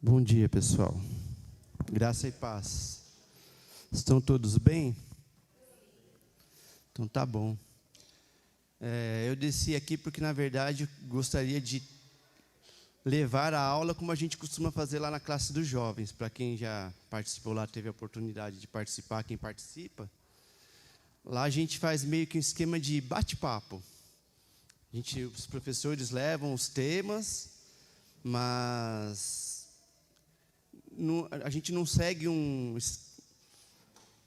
Bom dia, pessoal. Graça e paz. Estão todos bem? Então tá bom. Eu desci aqui porque, na verdade, gostaria de levar a aula como a gente costuma fazer lá na classe dos jovens. Para quem já participou lá, teve a oportunidade de participar, quem participa. Lá a gente faz meio que um esquema de bate-papo. Os professores levam os temas, mas a gente não segue um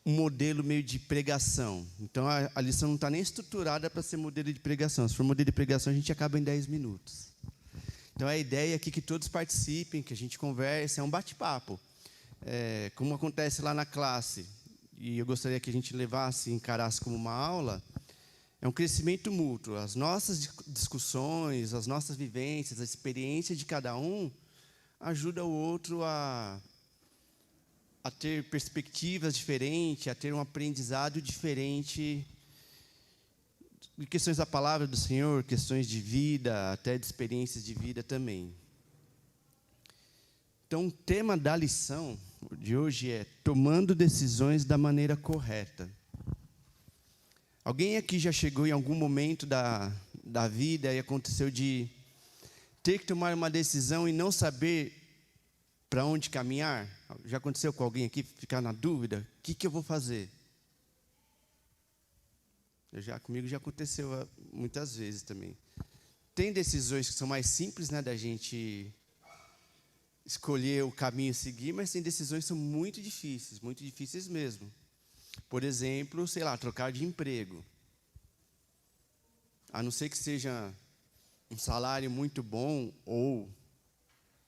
modelo meio de pregação. Então, a lição não está nem estruturada para ser modelo de pregação. Se for modelo de pregação, a gente acaba em 10 minutos. Então, a ideia aqui é que todos participem, que a gente converse, é um bate-papo. Como acontece lá na classe, e eu gostaria que a gente levasse, encarasse como uma aula, é um crescimento mútuo. As nossas discussões, as nossas vivências, a experiência de cada um ajuda o outro a ter perspectivas diferentes, a ter um aprendizado diferente de questões da palavra do Senhor, questões de vida, até de experiências de vida também. Então, o tema da lição de hoje é tomando decisões da maneira correta. Alguém aqui já chegou em algum momento da vida e aconteceu de ter que tomar uma decisão e não saber para onde caminhar? Já aconteceu com alguém aqui ficar na dúvida? O que eu vou fazer? Comigo já aconteceu muitas vezes também. Tem decisões que são mais simples, né, da gente escolher o caminho a seguir, mas tem decisões que são muito difíceis mesmo. Por exemplo, sei lá, trocar de emprego. A não ser que seja um salário muito bom ou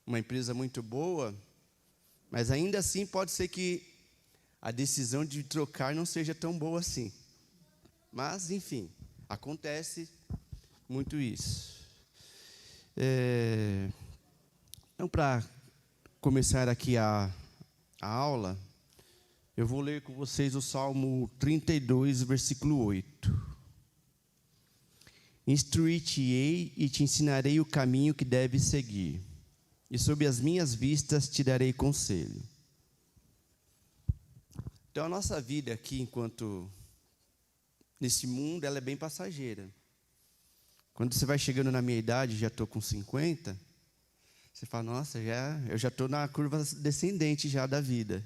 uma empresa muito boa, mas ainda assim pode ser que a decisão de trocar não seja tão boa assim. Mas, enfim, acontece muito isso. Então, para começar aqui a aula, eu vou ler com vocês o Salmo 32, versículo 8. Instruir-te-ei e te ensinarei o caminho que deves seguir, e sob as minhas vistas te darei conselho. Então, a nossa vida aqui, nesse mundo, ela é bem passageira. Quando você vai chegando na minha idade, já estou com 50, você fala, nossa, eu já estou na curva descendente já da vida.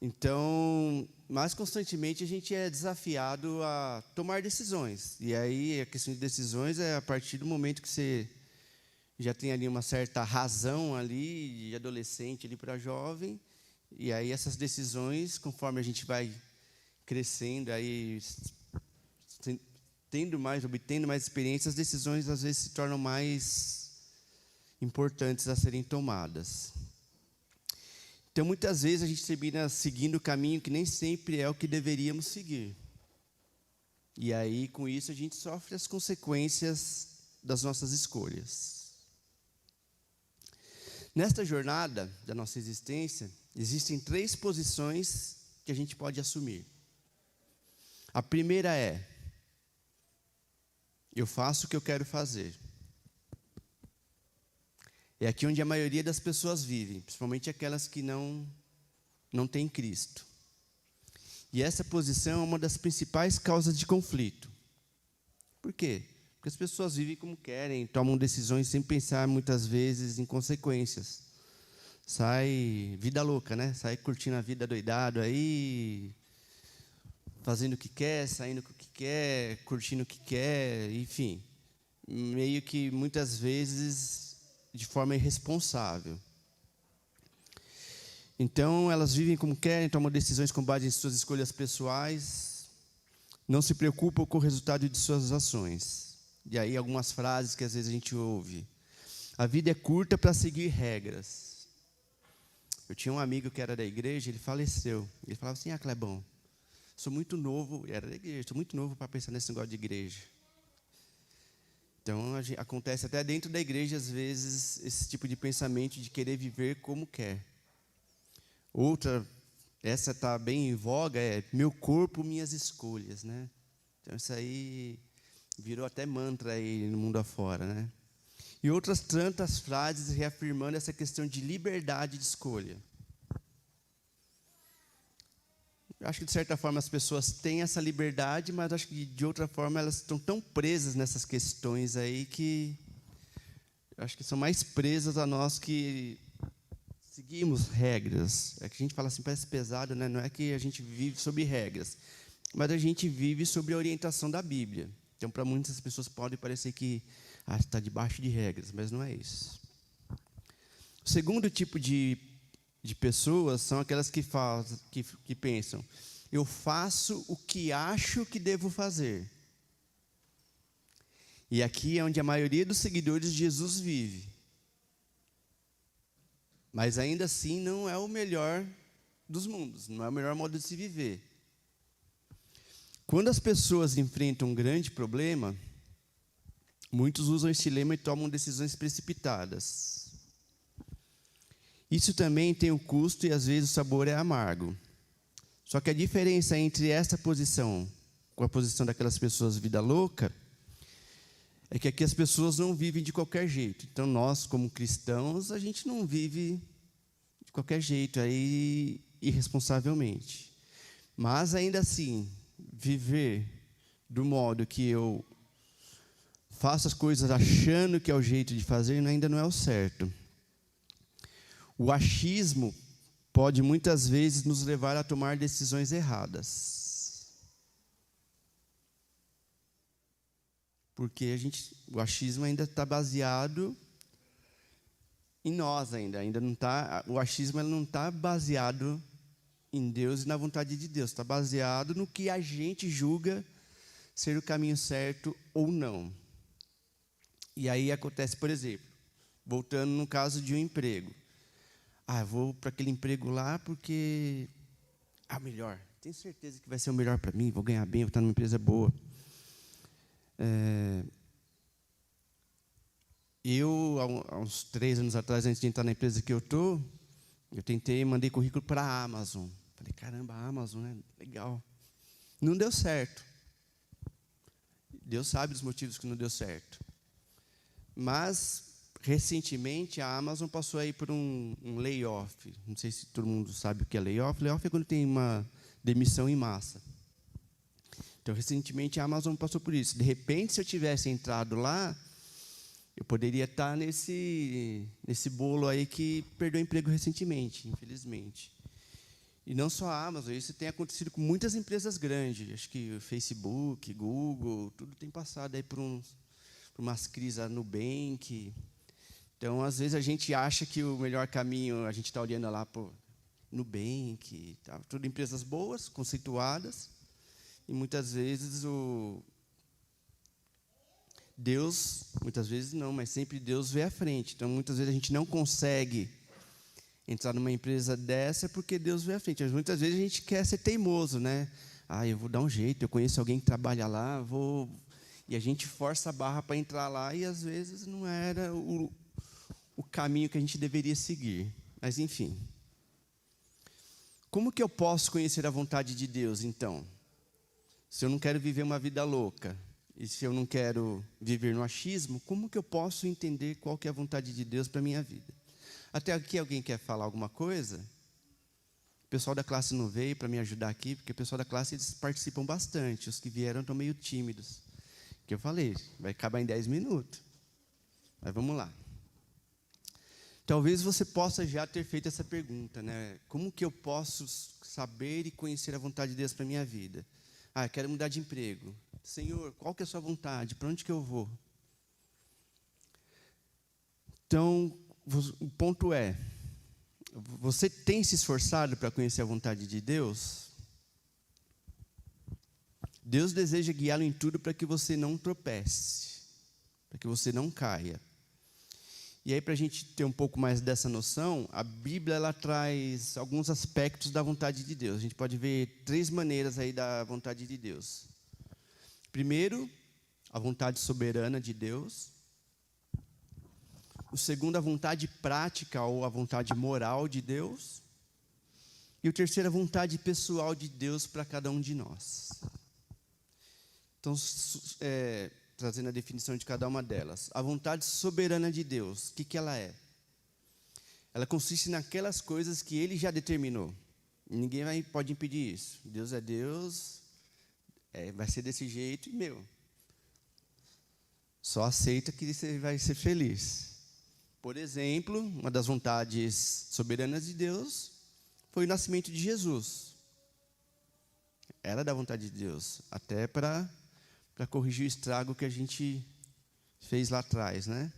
Então, mais constantemente, a gente é desafiado a tomar decisões. E aí, a questão de decisões é a partir do momento que você já tem ali uma certa razão ali, de adolescente ali para jovem, e aí essas decisões, conforme a gente vai crescendo, aí obtendo mais experiência, as decisões às vezes se tornam mais importantes a serem tomadas. Então, muitas vezes a gente termina seguindo o caminho que nem sempre é o que deveríamos seguir. E aí, com isso, a gente sofre as consequências das nossas escolhas. Nesta jornada da nossa existência, existem 3 posições que a gente pode assumir. A primeira é: eu faço o que eu quero fazer. É aqui onde a maioria das pessoas vive, principalmente aquelas que não têm Cristo. E essa posição é uma das principais causas de conflito. Por quê? Porque as pessoas vivem como querem, tomam decisões sem pensar muitas vezes em consequências. Sai vida louca, né? Sai curtindo a vida doidado aí, fazendo o que quer, saindo com o que quer, curtindo o que quer, enfim. Meio que muitas vezes de forma irresponsável. Então, elas vivem como querem, tomam decisões com base em suas escolhas pessoais, não se preocupam com o resultado de suas ações. E aí, algumas frases que às vezes a gente ouve. A vida é curta para seguir regras. Eu tinha um amigo que era da igreja, ele faleceu. Ele falava assim, Clebão, sou muito novo, era da igreja, sou muito novo para pensar nesse negócio de igreja. Então, acontece até dentro da igreja, às vezes, esse tipo de pensamento de querer viver como quer. Outra, essa está bem em voga, é meu corpo, minhas escolhas, né? Então, isso aí virou até mantra aí no mundo afora, né? E outras tantas frases reafirmando essa questão de liberdade de escolha. Eu acho que, de certa forma, as pessoas têm essa liberdade, mas acho que, de outra forma, elas estão tão presas nessas questões aí que eu acho que são mais presas a nós que seguimos regras. É que a gente fala assim, parece pesado, né? Não é que a gente vive sob regras, mas a gente vive sob a orientação da Bíblia. Então, para muitas pessoas pode parecer que está debaixo de regras, mas não é isso. O segundo tipo de pessoas são aquelas que pensam, eu faço o que acho que devo fazer. E aqui é onde a maioria dos seguidores de Jesus vive. Mas ainda assim não é o melhor dos mundos, não é o melhor modo de se viver. Quando as pessoas enfrentam um grande problema, muitos usam esse lema e tomam decisões precipitadas. Isso também tem um custo e às vezes o sabor é amargo. Só que a diferença entre essa posição com a posição daquelas pessoas vida louca é que aqui as pessoas não vivem de qualquer jeito. Então nós, como cristãos, a gente não vive de qualquer jeito, aí irresponsavelmente. Mas ainda assim, viver do modo que eu faço as coisas achando que é o jeito de fazer, ainda não é o certo. O achismo pode muitas vezes nos levar a tomar decisões erradas. Porque o achismo ainda está baseado em nós ainda não está. O achismo ele não está baseado em Deus e na vontade de Deus. Está baseado no que a gente julga ser o caminho certo ou não. E aí acontece, por exemplo, voltando no caso de um emprego. Eu vou para aquele emprego lá porque melhor. Tenho certeza que vai ser o melhor para mim, vou ganhar bem, vou estar numa empresa boa. Eu, há uns 3 anos atrás, antes de entrar na empresa que eu mandei currículo para a Amazon. Falei, caramba, a Amazon, né? Legal. Não deu certo. Deus sabe dos motivos que não deu certo. Mas, recentemente, a Amazon passou aí por um layoff. Não sei se todo mundo sabe o que é layoff. Layoff é quando tem uma demissão em massa. Então, recentemente, a Amazon passou por isso. De repente, se eu tivesse entrado lá, eu poderia estar nesse bolo aí que perdeu o emprego recentemente, infelizmente. E não só a Amazon, isso tem acontecido com muitas empresas grandes. Acho que o Facebook, Google, tudo tem passado aí por umas crises, a Nubank. Então, às vezes, a gente acha que o melhor caminho, a gente está olhando lá para Nubank, tudo empresas boas, conceituadas, e muitas vezes Deus, muitas vezes não, mas sempre Deus vê à frente. Então, muitas vezes a gente não consegue entrar numa empresa dessa porque Deus vê à frente. Mas muitas vezes a gente quer ser teimoso, né? Eu vou dar um jeito, eu conheço alguém que trabalha lá, e a gente força a barra para entrar lá, e às vezes não era o caminho que a gente deveria seguir. Mas, enfim. Como que eu posso conhecer a vontade de Deus, então? Se eu não quero viver uma vida louca, e se eu não quero viver no achismo, como que eu posso entender qual que é a vontade de Deus para a minha vida? Até aqui alguém quer falar alguma coisa? O pessoal da classe não veio para me ajudar aqui, porque o pessoal da classe eles participam bastante. Os que vieram estão meio tímidos. Que eu falei, vai acabar em 10 minutos. Mas vamos lá. Talvez você possa já ter feito essa pergunta, né? Como que eu posso saber e conhecer a vontade de Deus para a minha vida? Eu quero mudar de emprego. Senhor, qual que é a sua vontade? Para onde que eu vou? Então, o ponto é, você tem se esforçado para conhecer a vontade de Deus? Deus deseja guiá-lo em tudo para que você não tropece, para que você não caia. E aí, para a gente ter um pouco mais dessa noção, a Bíblia ela traz alguns aspectos da vontade de Deus. A gente pode ver 3 maneiras aí da vontade de Deus. Primeiro, a vontade soberana de Deus. O segundo, a vontade prática ou a vontade moral de Deus. E o terceiro, a vontade pessoal de Deus para cada um de nós. Então, trazendo a definição de cada uma delas. A vontade soberana de Deus, o que ela é? Ela consiste naquelas coisas que Ele já determinou. Ninguém pode impedir isso. Deus é Deus, vai ser desse jeito e, só aceita que você vai ser feliz. Por exemplo, uma das vontades soberanas de Deus foi o nascimento de Jesus. Era da vontade de Deus, até para corrigir o estrago que a gente fez lá atrás, né?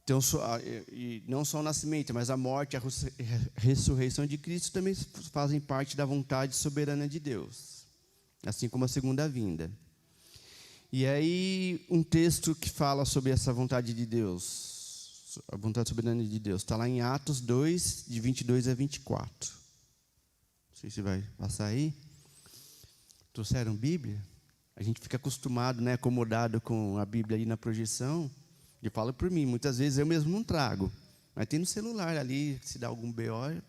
Então, e não só o nascimento, mas a morte e a ressurreição de Cristo também fazem parte da vontade soberana de Deus, assim como a segunda vinda. E aí, um texto que fala sobre essa vontade de Deus, a vontade soberana de Deus, está lá em Atos 2, de 22 a 24. Não sei se vai passar aí. Trouxeram Bíblia? A gente fica acostumado, né, acomodado com a Bíblia aí na projeção. Eu falo por mim, muitas vezes eu mesmo não trago. Mas tem no celular ali, se dá algum BO.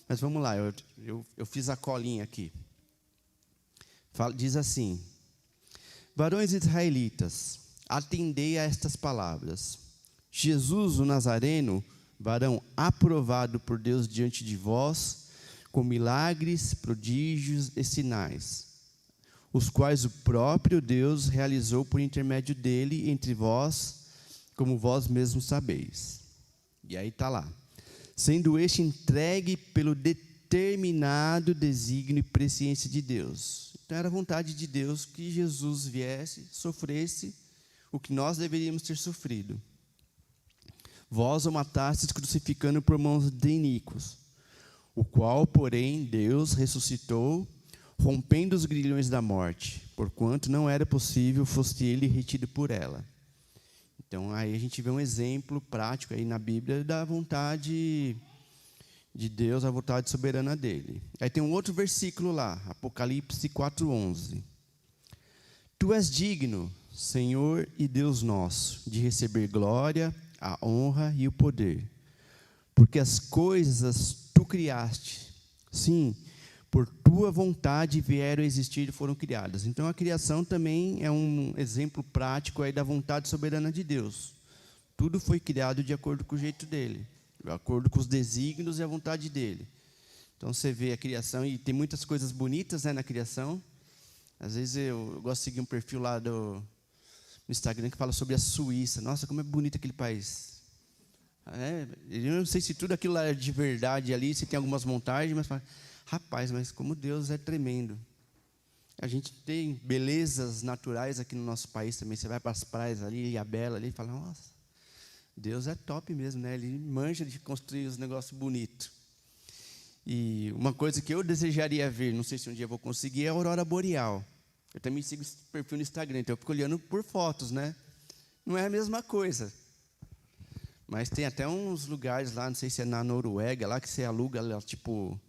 Mas vamos lá, eu fiz a colinha aqui. Diz assim: varões israelitas, atendei a estas palavras. Jesus, o Nazareno, varão aprovado por Deus diante de vós, com milagres, prodígios e sinais, os quais o próprio Deus realizou por intermédio dele entre vós, como vós mesmos sabeis. E aí está lá. Sendo este entregue pelo determinado desígnio e presciência de Deus. Então era a vontade de Deus que Jesus viesse, sofresse o que nós deveríamos ter sofrido. Vós o matastes crucificando por mãos de iníquos, o qual, porém, Deus ressuscitou, rompendo os grilhões da morte, porquanto não era possível fosse ele retido por ela. Então, aí a gente vê um exemplo prático aí na Bíblia da vontade de Deus, a vontade soberana dele. Aí tem um outro versículo lá, Apocalipse 4:11. Tu és digno, Senhor e Deus nosso, de receber glória, a honra e o poder, porque as coisas tu criaste, sim, por tua vontade vieram a existir e foram criadas. Então a criação também é um exemplo prático aí da vontade soberana de Deus. Tudo foi criado de acordo com o jeito dele, de acordo com os desígnios e a vontade dele. Então você vê a criação e tem muitas coisas bonitas, né, na criação. Às vezes eu gosto de seguir um perfil lá no Instagram que fala sobre a Suíça. Nossa, como é bonito aquele país. Eu não sei se tudo aquilo lá é de verdade ali, se tem algumas montagens, mas rapaz, mas como Deus é tremendo. A gente tem belezas naturais aqui no nosso país também. Você vai para as praias ali, Ilhabela ali, e fala, nossa, Deus é top mesmo, né? Ele manja de construir os negócios bonitos. E uma coisa que eu desejaria ver, não sei se um dia eu vou conseguir, é a aurora boreal. Eu também sigo esse perfil no Instagram, então eu fico olhando por fotos, né? Não é a mesma coisa. Mas tem até uns lugares lá, não sei se é na Noruega, lá que você aluga, tipo,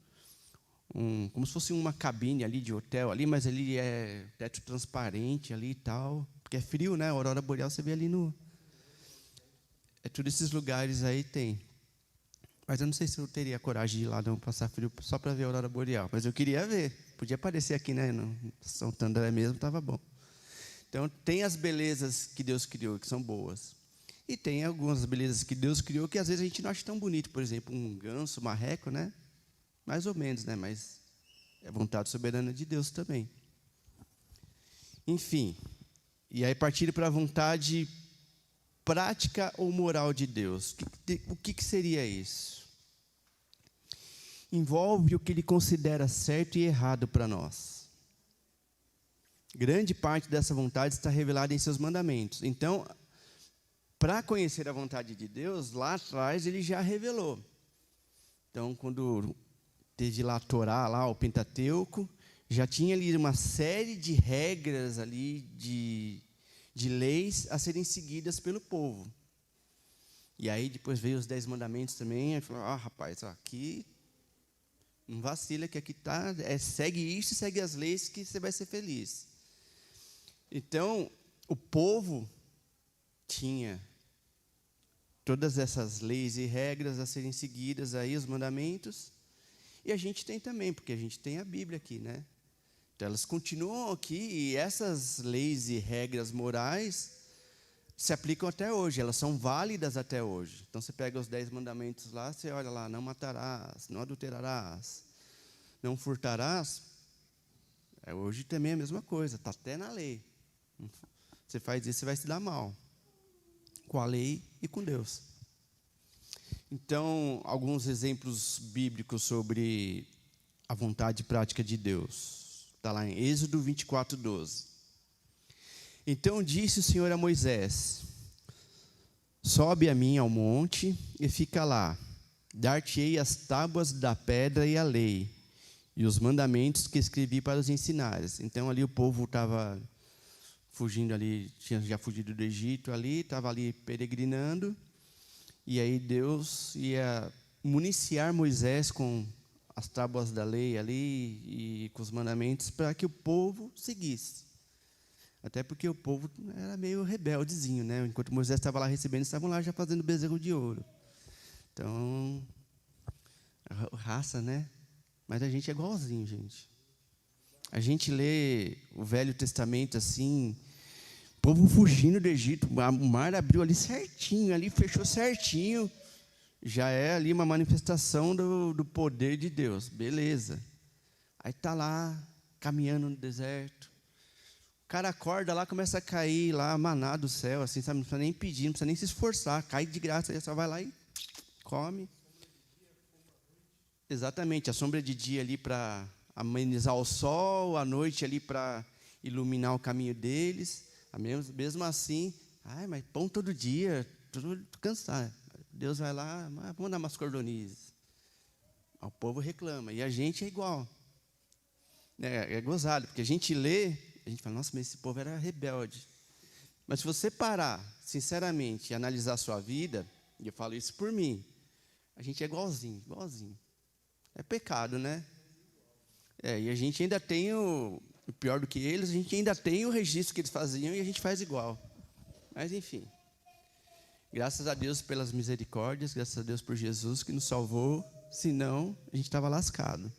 como se fosse uma cabine ali de hotel, ali, mas ali é teto transparente ali e tal, porque é frio, né? A aurora boreal você vê ali no... todos esses lugares aí tem. Mas eu não sei se eu teria coragem de ir lá não passar frio só para ver a aurora boreal, mas eu queria ver. Podia aparecer aqui, né? No São André mesmo, estava bom. Então, tem as belezas que Deus criou, que são boas. E tem algumas belezas que Deus criou que às vezes a gente não acha tão bonito. Por exemplo, um ganso, um marreco, né? Mais ou menos, né? Mas é vontade soberana de Deus também. Enfim, e aí partindo para a vontade prática ou moral de Deus. O que seria isso? Envolve o que Ele considera certo e errado para nós. Grande parte dessa vontade está revelada em seus mandamentos. Então, para conhecer a vontade de Deus, lá atrás Ele já revelou. Então, quando teve lá a Torá, lá, o Pentateuco, já tinha ali uma série de regras ali, de leis a serem seguidas pelo povo. E aí depois veio os 10 mandamentos também, aí falou, rapaz, aqui não vacila, que aqui tá, segue isso, segue as leis que você vai ser feliz. Então, o povo tinha todas essas leis e regras a serem seguidas aí, os mandamentos, e a gente tem também, porque a gente tem a Bíblia aqui, né? Então, elas continuam aqui e essas leis e regras morais se aplicam até hoje, elas são válidas até hoje. Então, você pega os 10 mandamentos lá, você olha lá, não matarás, não adulterarás, não furtarás. Hoje também é a mesma coisa, está até na lei. Você faz isso, você vai se dar mal com a lei e com Deus. Então, alguns exemplos bíblicos sobre a vontade prática de Deus. Está lá em Êxodo 24, 12. Então disse o Senhor a Moisés: sobe a mim ao monte e fica lá. Dar-te-ei as tábuas da pedra e a lei, e os mandamentos que escrevi para os ensinares. Então ali o povo estava fugindo ali, tinha já fugido do Egito ali, estava ali peregrinando, e aí Deus ia municiar Moisés com as tábuas da lei ali e com os mandamentos para que o povo seguisse. Até porque o povo era meio rebeldezinho, né? Enquanto Moisés estava lá recebendo, eles estavam lá já fazendo bezerro de ouro. Então, raça, né? Mas a gente é igualzinho, gente. A gente lê o Velho Testamento assim, o povo fugindo do Egito, o mar abriu ali certinho, ali fechou certinho. Já é ali uma manifestação do poder de Deus. Beleza. Aí está lá, caminhando no deserto. O cara acorda lá, começa a cair lá, maná do céu, assim, sabe? Não precisa nem pedir, não precisa nem se esforçar. Cai de graça, aí só vai lá e come. Exatamente, a sombra de dia ali para amenizar o sol, a noite ali para iluminar o caminho deles. Mesmo assim, mas pão todo dia, tudo cansado. Deus vai lá, vamos dar umas cordonizes. O povo reclama, e a gente é igual. É gozado, porque a gente lê, a gente fala, nossa, mas esse povo era rebelde. Mas se você parar, sinceramente, e analisar a sua vida, e eu falo isso por mim, a gente é igualzinho. É pecado, né? E a gente ainda tem pior do que eles, a gente ainda tem o registro que eles faziam e a gente faz igual. Mas, enfim. Graças a Deus pelas misericórdias, graças a Deus por Jesus que nos salvou, senão a gente estava lascado.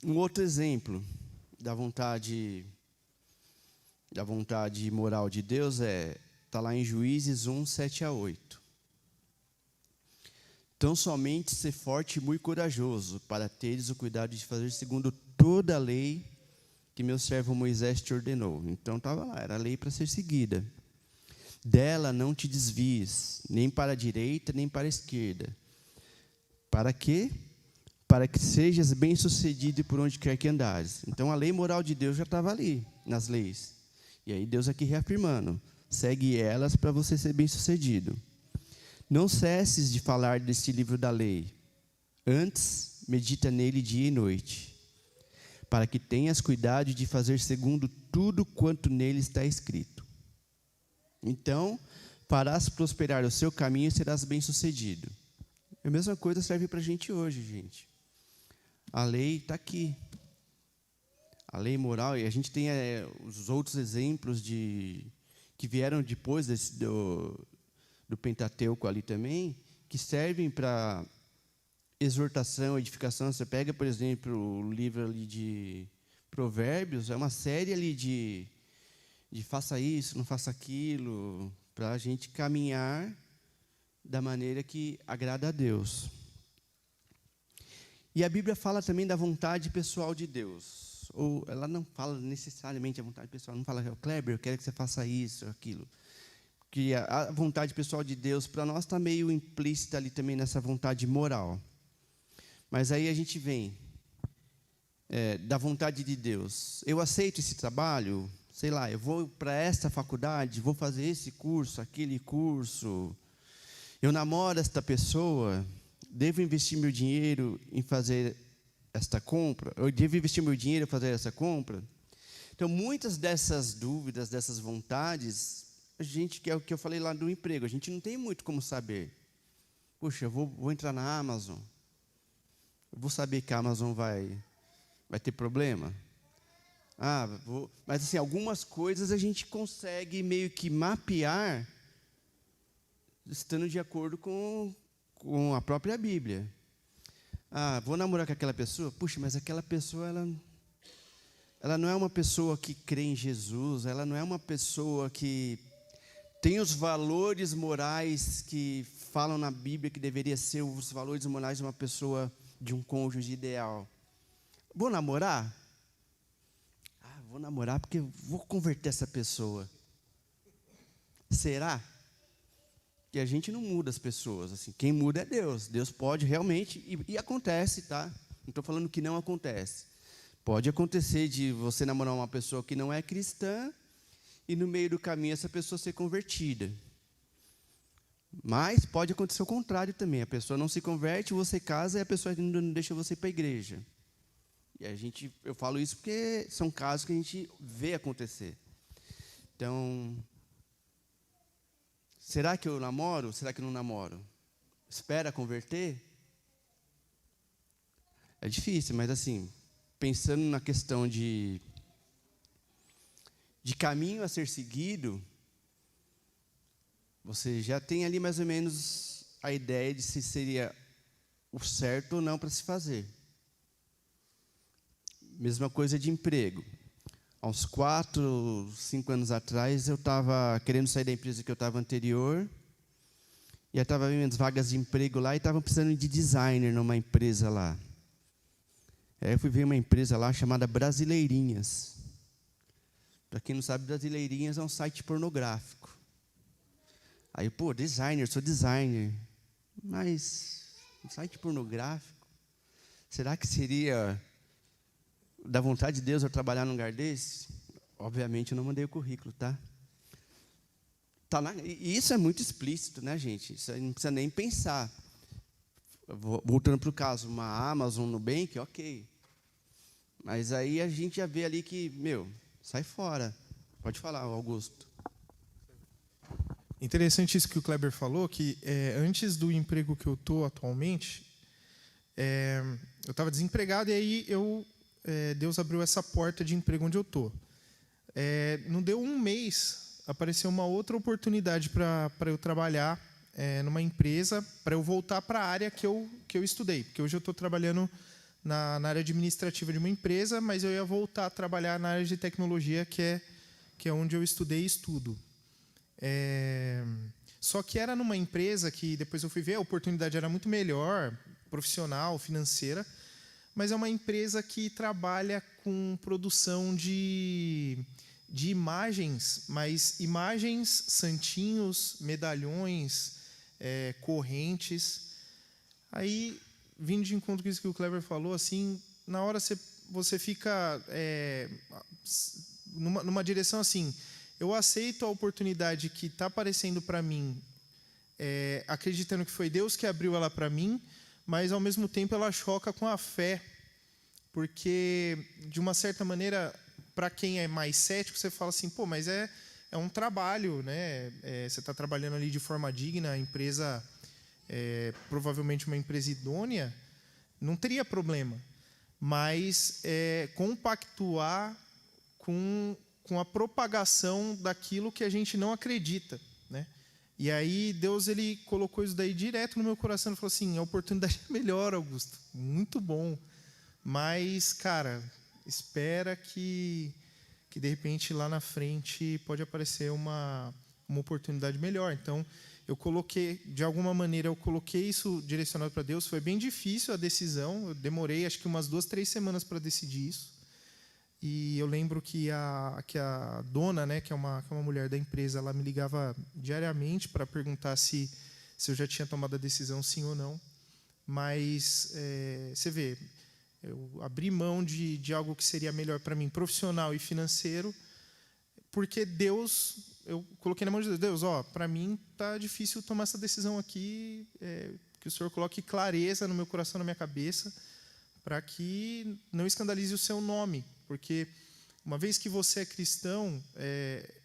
Um outro exemplo da vontade moral de Deus está lá em Juízes 1, 7 a 8. Tão somente ser forte e muito corajoso, para teres o cuidado de fazer segundo toda a lei que meu servo Moisés te ordenou. Então estava lá, era a lei para ser seguida. Dela não te desvies, nem para a direita, nem para a esquerda. Para quê? Para que sejas bem-sucedido por onde quer que andares. Então a lei moral de Deus já estava ali, nas leis. E aí Deus aqui reafirmando, segue elas para você ser bem-sucedido. Não cesses de falar deste livro da lei. Antes, medita nele dia e noite, para que tenhas cuidado de fazer segundo tudo quanto nele está escrito. Então, farás prosperar o seu caminho e serás bem-sucedido. A mesma coisa serve para a gente hoje, gente. A lei está aqui. A lei moral, e a gente tem os outros exemplos que vieram depois do Pentateuco ali também, que servem para exortação, edificação. Você pega, por exemplo, o livro ali de Provérbios, é uma série ali de faça isso, não faça aquilo, para a gente caminhar da maneira que agrada a Deus. E a Bíblia fala também da vontade pessoal de Deus. Ou ela não fala necessariamente a vontade pessoal, não fala, Kleber, eu quero que você faça isso, aquilo. Que a vontade pessoal de Deus, para nós, está meio implícita ali também nessa vontade moral. Mas aí a gente vem da vontade de Deus. Eu aceito esse trabalho, sei lá, eu vou para esta faculdade, vou fazer esse curso, aquele curso. Eu namoro esta pessoa, devo investir meu dinheiro em fazer esta compra? Eu devo investir meu dinheiro em fazer essa compra? Então, muitas dessas dúvidas, dessas vontades, a gente, que é o que eu falei lá do emprego, a gente não tem muito como saber. Puxa, eu vou entrar na Amazon, eu vou saber que a Amazon vai ter problema? Mas assim, algumas coisas a gente consegue meio que mapear, estando de acordo com a própria Bíblia. Vou namorar com aquela pessoa? Puxa, mas aquela pessoa, ela ela não é uma pessoa que crê em Jesus, ela não é uma pessoa que tem os valores morais que falam na Bíblia que deveria ser os valores morais de uma pessoa, de um cônjuge ideal. Vou namorar? Vou namorar porque vou converter essa pessoa. Será? Que a gente não muda as pessoas, assim, quem muda é Deus. Deus pode realmente, e acontece, tá? Não estou falando que não acontece. Pode acontecer de você namorar uma pessoa que não é cristã e no meio do caminho essa pessoa ser convertida. Mas pode acontecer o contrário também. A pessoa não se converte, você casa e a pessoa não deixa você ir para a igreja. E eu falo isso porque são casos que a gente vê acontecer. Então, será que eu namoro? Será que eu não namoro? Espera converter? É difícil, mas assim, pensando na questão de caminho a ser seguido, você já tem ali mais ou menos a ideia de se seria o certo ou não para se fazer. Mesma coisa de emprego. Há uns 4, 5 anos atrás, eu estava querendo sair da empresa que eu estava anterior, e estava vendo vagas de emprego lá, e estavam precisando de designer numa empresa lá. Aí eu fui ver uma empresa lá chamada Brasileirinhas. Para quem não sabe, Brasileirinhas é um site pornográfico. Aí, designer, sou designer. Mas, um site pornográfico? Será que seria da vontade de Deus eu trabalhar num lugar desse? Obviamente eu não mandei o currículo, tá? E isso é muito explícito, né, gente? Isso aí não precisa nem pensar. Voltando para o caso, uma Amazon, um Nubank, ok. Mas aí a gente já vê ali que, sai fora. Pode falar, Augusto. Interessante isso que o Kleber falou, que antes do emprego que eu estou atualmente, eu estava desempregado e aí Deus abriu essa porta de emprego onde eu estou. Não deu um mês, apareceu uma outra oportunidade para eu trabalhar numa empresa, para eu voltar para a área que eu estudei. Porque hoje eu estou trabalhando na área administrativa de uma empresa, mas eu ia voltar a trabalhar na área de tecnologia, que é onde eu estudei e estudo. Só que era numa empresa que depois eu fui ver, a oportunidade era muito melhor, profissional, financeira, mas é uma empresa que trabalha com produção de imagens, mas imagens, santinhos, medalhões, correntes. Aí, vindo de encontro com isso que o Kleber falou, assim, na hora você fica numa direção assim, eu aceito a oportunidade que está aparecendo para mim, acreditando que foi Deus que abriu ela para mim, mas, ao mesmo tempo, ela choca com a fé, porque, de uma certa maneira, para quem é mais cético, você fala assim, mas é um trabalho, né? Você está trabalhando ali de forma digna, a empresa, provavelmente uma empresa idônea, não teria problema, mas compactuar com a propagação daquilo que a gente não acredita, né? E aí Deus ele colocou isso daí direto no meu coração e falou assim, a oportunidade é melhor, Augusto, muito bom, mas, cara, espera que de repente lá na frente pode aparecer uma oportunidade melhor. Então, de alguma maneira, eu coloquei isso direcionado para Deus. Foi bem difícil a decisão, eu demorei acho que umas 2, 3 semanas para decidir isso. E eu lembro que a dona, né, que é uma mulher da empresa, ela me ligava diariamente para perguntar se eu já tinha tomado a decisão, sim ou não. Mas você vê, eu abri mão de algo que seria melhor para mim, profissional e financeiro, porque eu coloquei na mão de Deus, para mim está difícil tomar essa decisão aqui, que o Senhor coloque clareza no meu coração, na minha cabeça, para que não escandalize o seu nome, porque uma vez que você é cristão,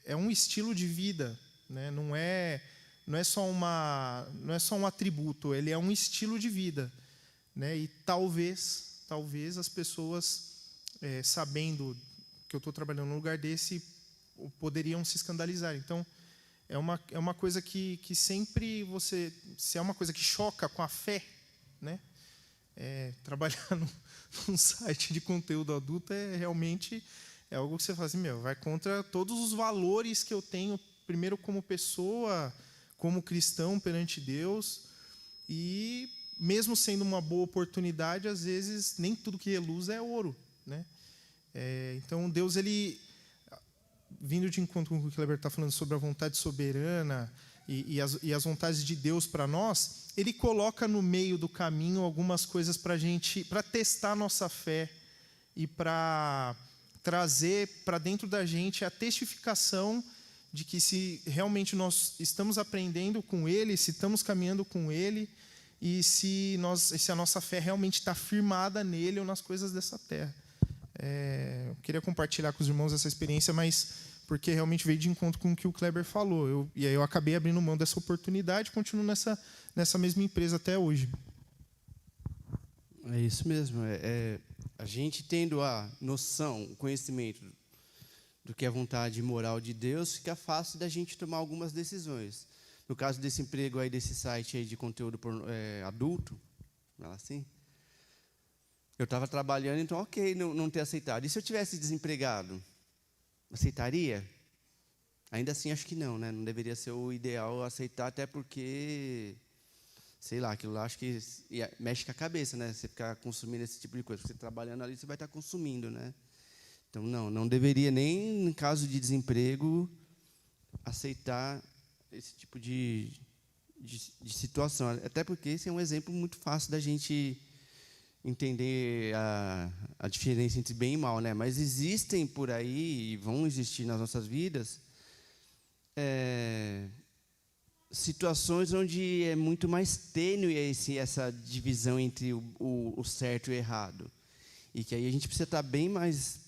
é um estilo de vida, né? Não é só um atributo, ele é um estilo de vida, né? E talvez as pessoas, sabendo que eu estou trabalhando num lugar desse, poderiam se escandalizar. Então, é uma coisa que sempre se é uma coisa que choca com a fé, né? trabalhar num site de conteúdo adulto realmente algo que você fala assim, vai contra todos os valores que eu tenho, primeiro como pessoa, como cristão perante Deus. E mesmo sendo uma boa oportunidade, às vezes nem tudo que reluz é ouro, né? Então Deus, ele, vindo de encontro com o que o Kleber está falando sobre a vontade soberana e as vontades de Deus para nós, ele coloca no meio do caminho algumas coisas para testar a nossa fé e para trazer para dentro da gente a testificação de que se realmente nós estamos aprendendo com Ele, se estamos caminhando com Ele, e se a nossa fé realmente está firmada nele ou nas coisas dessa terra. Eu queria compartilhar com os irmãos essa experiência, mas porque realmente veio de encontro com o que o Kleber falou. E aí eu acabei abrindo mão dessa oportunidade e continuo nessa mesma empresa até hoje. É isso mesmo. A gente tendo a noção, o conhecimento do que é a vontade moral de Deus, fica fácil da gente tomar algumas decisões. No caso desse emprego aí, desse site aí de conteúdo adulto, assim, eu estava trabalhando, então ok, não ter aceitado. E se eu tivesse desempregado, aceitaria? Ainda assim, acho que não, né? Não deveria ser o ideal aceitar, até porque, sei lá, aquilo lá acho que mexe com a cabeça, né? Você ficar consumindo esse tipo de coisa. Você trabalhando ali, você vai estar consumindo, né? Então, não deveria nem, em caso de desemprego, aceitar esse tipo de situação. Até porque esse é um exemplo muito fácil da gente entender a diferença entre bem e mal, né? Mas existem por aí, e vão existir nas nossas vidas, situações onde é muito mais tênue essa divisão entre o certo e o errado. E que aí a gente precisa estar bem mais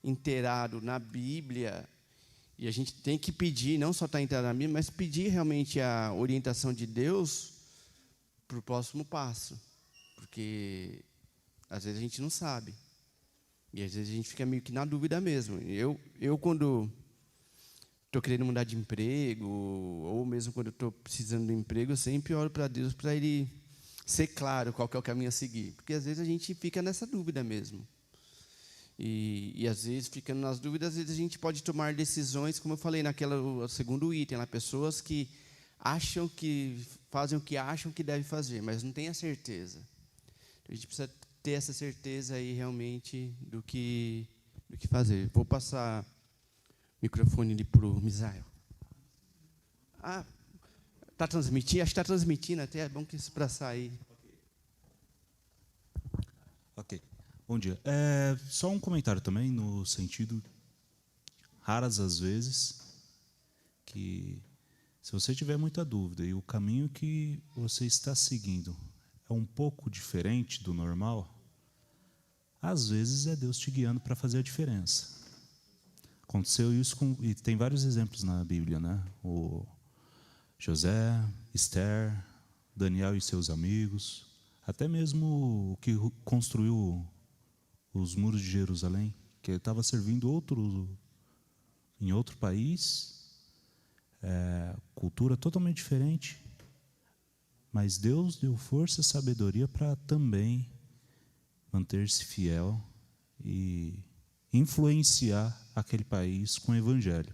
inteirado na Bíblia, e a gente tem que pedir, não só estar inteirado na Bíblia, mas pedir realmente a orientação de Deus para o próximo passo. Porque às vezes a gente não sabe. E às vezes a gente fica meio que na dúvida mesmo. Eu quando estou querendo mudar de emprego, ou mesmo quando estou precisando de um emprego, eu sempre oro para Deus para Ele ser claro qual que é o caminho a seguir. Porque às vezes a gente fica nessa dúvida mesmo. E às vezes, ficando nas dúvidas, às vezes a gente pode tomar decisões, como eu falei o segundo item, lá, pessoas que acham que fazem o que acham que devem fazer, mas não têm a certeza. Então, a gente precisa ter essa certeza aí realmente do que fazer. Vou passar o microfone ali para o Misael. Está transmitindo? Acho que está transmitindo até, é bom que isso para sair. Ok. Bom dia. Só um comentário também, no sentido, raras as vezes, que se você tiver muita dúvida e o caminho que você está seguindo é um pouco diferente do normal, às vezes é Deus te guiando para fazer a diferença. Aconteceu isso e tem vários exemplos na Bíblia, né? O José, Esther, Daniel e seus amigos, até mesmo o que construiu os muros de Jerusalém, que ele estava servindo em outro país, cultura totalmente diferente, mas Deus deu força e sabedoria para também manter-se fiel e influenciar aquele país com o evangelho.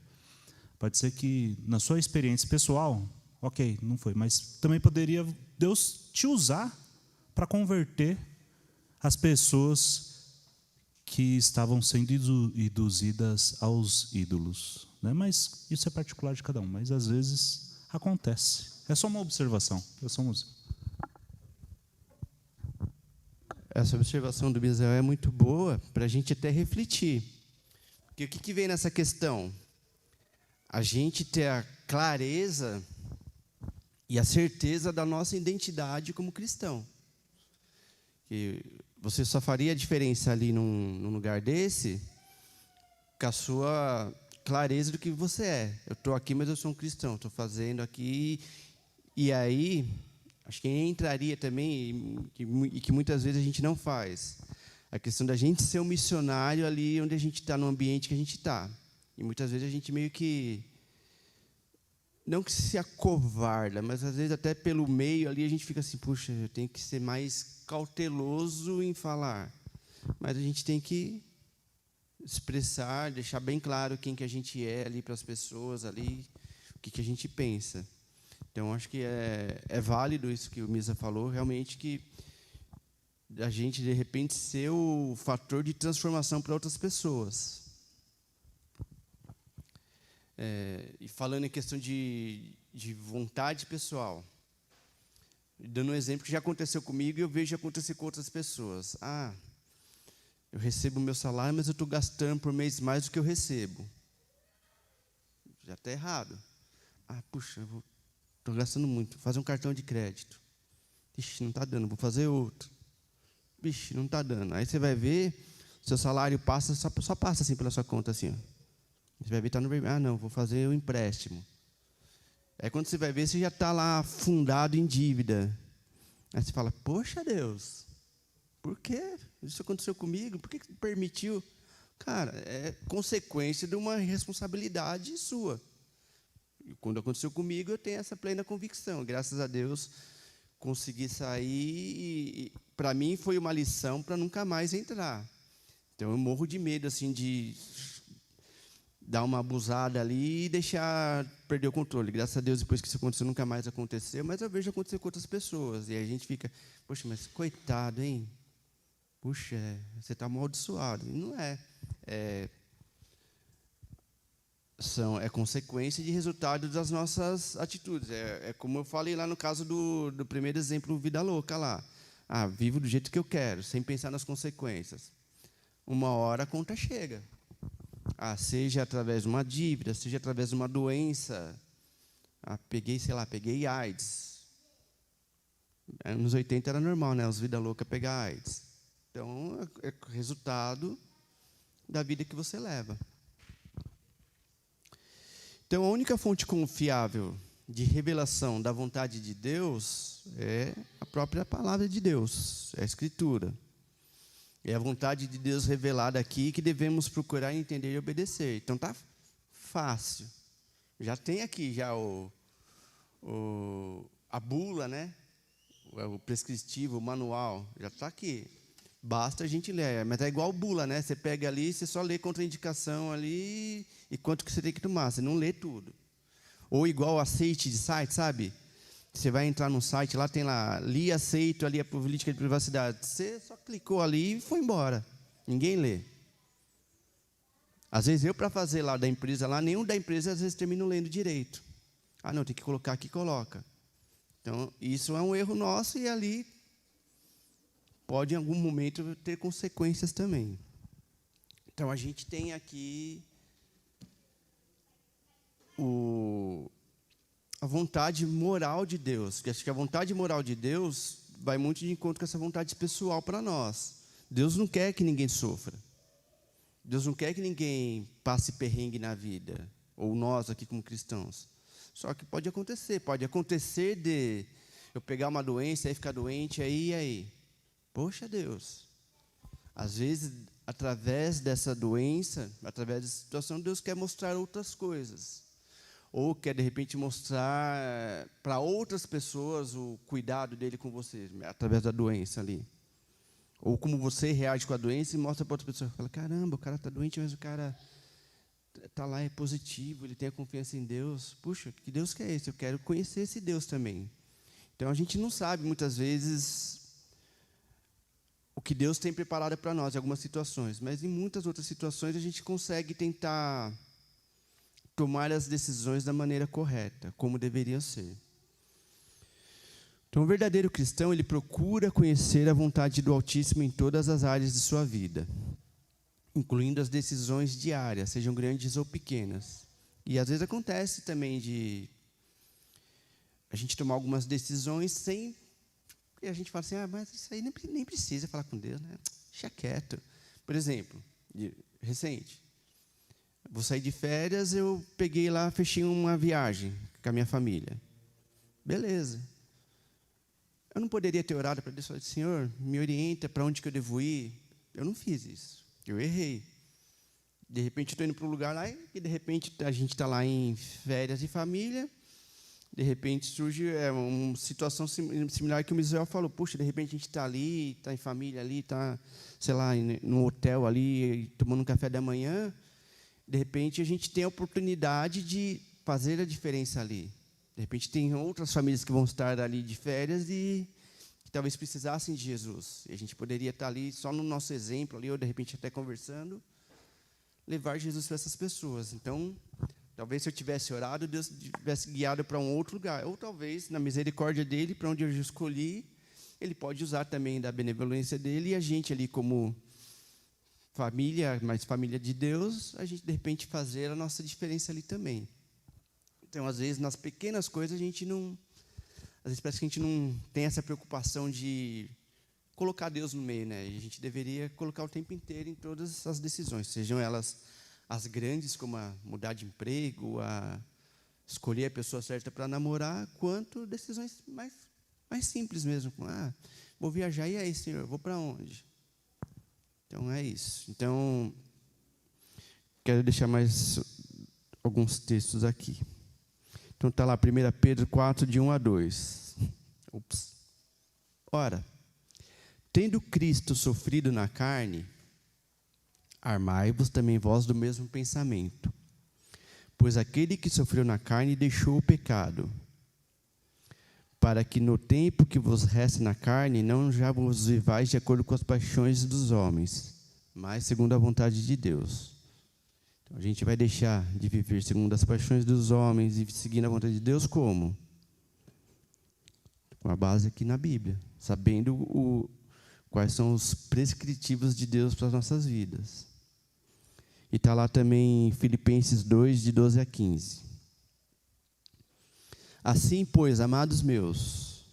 Pode ser que, na sua experiência pessoal, ok, não foi, mas também poderia Deus te usar para converter as pessoas que estavam sendo induzidas aos ídolos, né? Mas isso é particular de cada um, mas às vezes acontece. É só uma observação. Essa observação do Misael é muito boa para a gente até refletir. Porque o que vem nessa questão? A gente ter a clareza e a certeza da nossa identidade como cristão. Que você só faria a diferença ali num lugar desse com a sua clareza do que você é. Eu estou aqui, mas eu sou um cristão. Estou fazendo aqui. E aí, acho que entraria também, e que muitas vezes a gente não faz, a questão da gente ser um missionário ali onde a gente está, no ambiente que a gente está. E muitas vezes a gente meio que não que se acovarda, mas às vezes até pelo meio ali a gente fica assim, puxa, eu tenho que ser mais cauteloso em falar. Mas a gente tem que expressar, deixar bem claro quem que a gente é ali para as pessoas ali, o que a gente pensa. Então, acho que é válido isso que o Misa falou, realmente, que a gente, de repente, ser o fator de transformação para outras pessoas. E falando em questão de vontade pessoal, dando um exemplo que já aconteceu comigo e eu vejo acontecer com outras pessoas. Eu recebo o meu salário, mas eu estou gastando por mês mais do que eu recebo. Já está errado. Puxa, estou gastando muito. Vou fazer um cartão de crédito. Ixi, não está dando, vou fazer outro. Vixe, não está dando. Aí você vai ver, seu salário passa, só passa assim pela sua conta, assim. Ó. Você vai ver, está no vermelho. Não, vou fazer o empréstimo. Aí quando você vai ver, você já está lá afundado em dívida. Aí você fala, poxa Deus, por quê? Isso aconteceu comigo? Por que permitiu? Cara, é consequência de uma responsabilidade sua. E quando aconteceu comigo, eu tenho essa plena convicção. Graças a Deus, consegui sair e para mim foi uma lição para nunca mais entrar. Então, eu morro de medo assim, de dar uma abusada ali e deixar perder o controle. Graças a Deus, depois que isso aconteceu, nunca mais aconteceu, mas eu vejo acontecer com outras pessoas. E aí a gente fica, poxa, mas coitado, hein? Puxa, você está amaldiçoado. E não é. É consequência de resultado das nossas atitudes. É como eu falei lá no caso do primeiro exemplo, Vida Louca lá. Vivo do jeito que eu quero, sem pensar nas consequências. Uma hora a conta chega. Seja através de uma dívida, seja através de uma doença. Peguei AIDS. Anos 80 era normal, né? Os Vida Louca pegar AIDS. Então, é resultado da vida que você leva. Então, a única fonte confiável de revelação da vontade de Deus é a própria palavra de Deus, é a Escritura. É a vontade de Deus revelada aqui que devemos procurar entender e obedecer. Então, está fácil. Já tem aqui já a bula, né? O prescritivo, o manual, já está aqui. Basta a gente ler. Mas é igual bula, né? Você pega ali, você só lê contraindicação ali e quanto que você tem que tomar. Você não lê tudo. Ou igual aceite de site, sabe? Você vai entrar num site, lá tem lá, li aceito ali a política de privacidade. Você só clicou ali e foi embora. Ninguém lê. Às vezes eu, para fazer lá da empresa, nenhum da empresa às vezes termino lendo direito. Não, tem que colocar aqui, coloca. Então, isso é um erro nosso e ali pode, em algum momento, ter consequências também. Então, a gente tem aqui a vontade moral de Deus. Porque acho que a vontade moral de Deus vai muito de encontro com essa vontade pessoal para nós. Deus não quer que ninguém sofra. Deus não quer que ninguém passe perrengue na vida. Ou nós aqui como cristãos. Só que pode acontecer de eu pegar uma doença, aí ficar doente, aí. Poxa Deus. Às vezes, através dessa doença, através dessa situação, Deus quer mostrar outras coisas. Ou quer, de repente, mostrar para outras pessoas o cuidado dele com você, através da doença ali. Ou como você reage com a doença e mostra para outra pessoa. Fala, caramba, o cara está doente, mas o cara está lá, é positivo, ele tem a confiança em Deus. Puxa, que Deus que é esse? Eu quero conhecer esse Deus também. Então, a gente não sabe, muitas vezes, o que Deus tem preparado para nós em algumas situações. Mas, em muitas outras situações, a gente consegue tentar tomar as decisões da maneira correta, como deveria ser. Então, o verdadeiro cristão, ele procura conhecer a vontade do Altíssimo em todas as áreas de sua vida, incluindo as decisões diárias, sejam grandes ou pequenas. E, às vezes, acontece também de a gente tomar algumas decisões sem... E a gente fala assim, mas isso aí nem precisa falar com Deus, né? Deixa quieto. Por exemplo, recente, vou sair de férias, eu peguei lá, fechei uma viagem com a minha família. Beleza. Eu não poderia ter orado para Deus e falar, Senhor, me orienta para onde que eu devo ir. Eu não fiz isso. Eu errei. De repente, estou indo para um lugar lá e, de repente, a gente está lá em férias de família de repente surge uma situação similar que o Misael falou. Puxa, de repente a gente está ali, está em família ali, está, sei lá, num hotel ali, tomando um café da manhã. De repente a gente tem a oportunidade de fazer a diferença ali. De repente tem outras famílias que vão estar ali de férias e que talvez precisassem de Jesus. E a gente poderia estar ali só no nosso exemplo ali, ou de repente até conversando, levar Jesus para essas pessoas. Então, talvez se eu tivesse orado, Deus tivesse guiado para um outro lugar. Ou talvez, na misericórdia dele, para onde eu escolhi, ele pode usar também da benevolência dele, e a gente ali como família, mas família de Deus, a gente de repente fazer a nossa diferença ali também. Então, às vezes, nas pequenas coisas, a gente não... Às vezes parece que a gente não tem essa preocupação de colocar Deus no meio, né? E a gente deveria colocar o tempo inteiro em todas as decisões, sejam elas as grandes, como a mudar de emprego, a escolher a pessoa certa para namorar, quanto decisões mais simples mesmo. Vou viajar, e aí, Senhor, vou para onde? Então, é isso. Então, quero deixar mais alguns textos aqui. Então, está lá, 1 Pedro 4, de 1 a 2. Ora, tendo Cristo sofrido na carne, armai-vos também vós do mesmo pensamento. Pois aquele que sofreu na carne deixou o pecado, para que no tempo que vos resta na carne, não já vos vivais de acordo com as paixões dos homens, mas segundo a vontade de Deus. Então, a gente vai deixar de viver segundo as paixões dos homens e seguindo a vontade de Deus como? Com a base aqui na Bíblia, sabendo quais são os prescritivos de Deus para as nossas vidas. E está lá também Filipenses 2, de 12 a 15. Assim, pois, amados meus,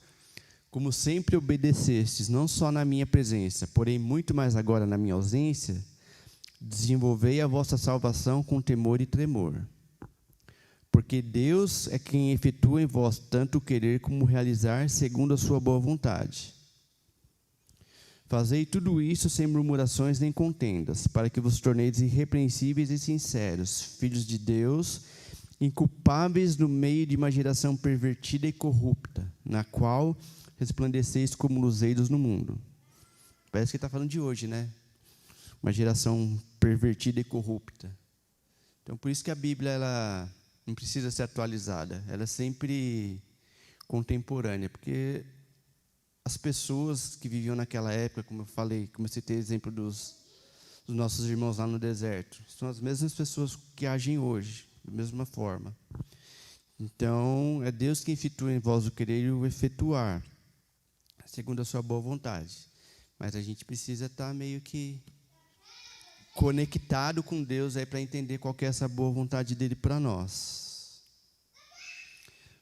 como sempre obedecestes, não só na minha presença, porém muito mais agora na minha ausência, desenvolvei a vossa salvação com temor e tremor. Porque Deus é quem efetua em vós tanto o querer como o realizar segundo a sua boa vontade. Fazei tudo isso sem murmurações nem contendas, para que vos torneis irrepreensíveis e sinceros, filhos de Deus, inculpáveis no meio de uma geração pervertida e corrupta, na qual resplandeceis como luzeiros no mundo. Parece que está falando de hoje, né? Uma geração pervertida e corrupta. Então, por isso que a Bíblia ela não precisa ser atualizada. Ela é sempre contemporânea, porque as pessoas que viviam naquela época, como eu falei, como eu citei o exemplo dos nossos irmãos lá no deserto, são as mesmas pessoas que agem hoje, da mesma forma. Então, é Deus quem efetua em vós o querer e o efetuar, segundo a sua boa vontade. Mas a gente precisa estar meio que conectado com Deus aí para entender qual que é essa boa vontade dele para nós.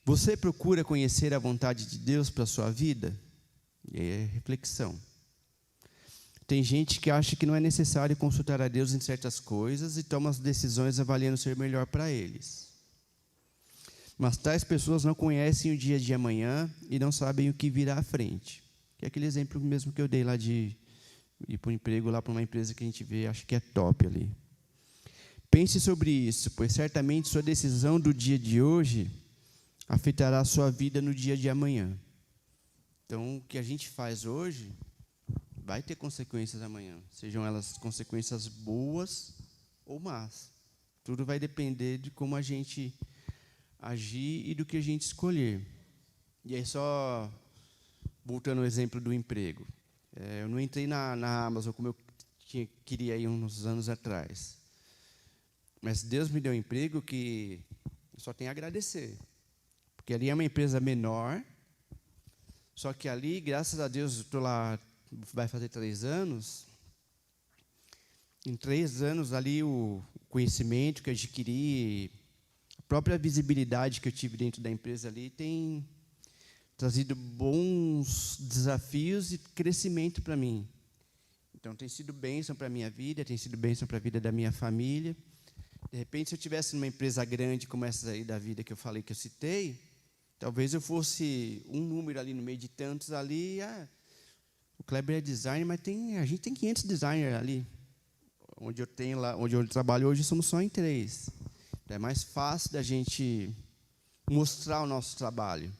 Você procura conhecer a vontade de Deus para a sua vida? E aí é reflexão. Tem gente que acha que não é necessário consultar a Deus em certas coisas e toma as decisões avaliando ser melhor para eles. Mas tais pessoas não conhecem o dia de amanhã e não sabem o que virá à frente. Que é aquele exemplo mesmo que eu dei lá de ir para um emprego lá para uma empresa que a gente vê, acho que é top ali. Pense sobre isso, pois certamente sua decisão do dia de hoje afetará a sua vida no dia de amanhã. Então, o que a gente faz hoje vai ter consequências amanhã, sejam elas consequências boas ou más. Tudo vai depender de como a gente agir e do que a gente escolher. E aí, só voltando ao exemplo do emprego. Eu não entrei na Amazon como eu queria aí uns anos atrás. Mas Deus me deu um emprego que eu só tenho a agradecer. Porque ali é uma empresa menor, só que ali, graças a Deus, estou lá, vai fazer 3 anos. Em 3 anos ali, o conhecimento que eu adquiri, a própria visibilidade que eu tive dentro da empresa ali, tem trazido bons desafios e crescimento para mim. Então, tem sido bênção para a minha vida, tem sido bênção para a vida da minha família. De repente, se eu estivesse numa empresa grande como essa aí da vida que eu falei, que eu citei, talvez eu fosse um número ali no meio de tantos ali. O Kleber é designer, mas a gente tem 500 designers ali. Onde eu trabalho hoje, somos só em 3. Então, é mais fácil da gente mostrar o nosso trabalho.